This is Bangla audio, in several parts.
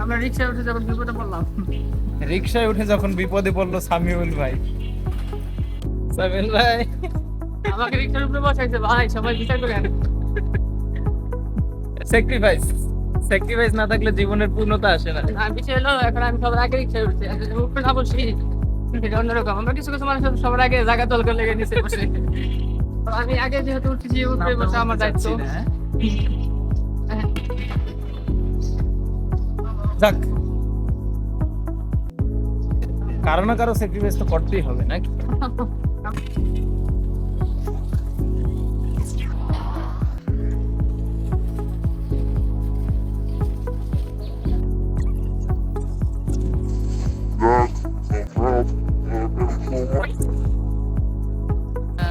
আমরা রিক্সায় উঠে যখন বিপদে পড়লাম। রিক্সায় উঠে যখন বিপদে পড়লো সামিউল ভাই। সামিউল ভাই আমাকে রিক্সার উপরে বসাইছে ভাই, সবাই বিচার করেন। স্যাক্রিফাইস, স্যাক্রিফাইস না থাকলে জীবনের পূর্ণতা আসে না। আর বিষয় হলো এখন আমি সবার আগে রিক্সায় উঠছি, আর যদি উপরে না বসি সেটা অন্যরকম। আমরা কিছু কিছু মানুষ আছে সবার আগে জায়গা দল করে লেগে নিচে বসে। তো আমি আগে যেহেতু উঠেছি উপরে বসে আমার দায়িত্ব। হ্যাঁ। যাক, কারো না কারো স্যাক্রিফাইস তো করতেই হবে নাকি?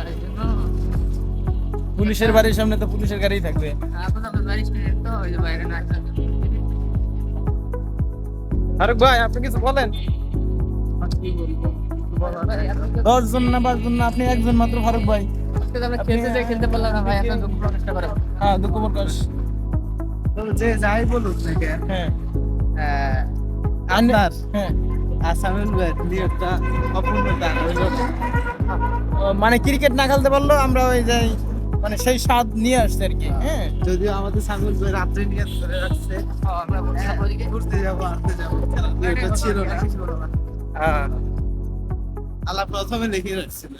এই জন্য পুলিশের বাড়ির সামনে তো পুলিশের গাড়ি থাকবে। এখন আপনার বাড়ির স্টুডেন্ট তো ওই যে বাইরে না আসলে। ফারুক ভাই আপনি কিছু বলেন। কি বলবো? ভাই, এত- 10 জন না 5 জন না, আপনি একজন মাত্র ফারুক ভাই। আজকে তো আমরা খেলতে যাই, খেলতে পারলাম না ভাই, এখন দুঃখ প্রকাশটা করো। হ্যাঁ, দুঃখ প্রকাশ। যে যাই বলুক না কেন, হ্যাঁ আপনার হ্যাঁ, আসামের নিয়োগটা অপূর্ণতা হইলো। মানে ক্রিকেট না খেলতে পারলো আমরা ওই যাই, মানে সেই স্বাদ নিয়ে আসছে আর কি। হ্যাঁ, যদিও আমাদের সামিউল ভাই রাত্রে নিয়ে ধরে রাখছে, আমরা বলছি ওদিকে ঘুরতে যাবো আনতে যাবো, নিয়োগটা ছিল না। হ্যাঁ। আল্লাহ প্রথমে লিখে রাখছিল।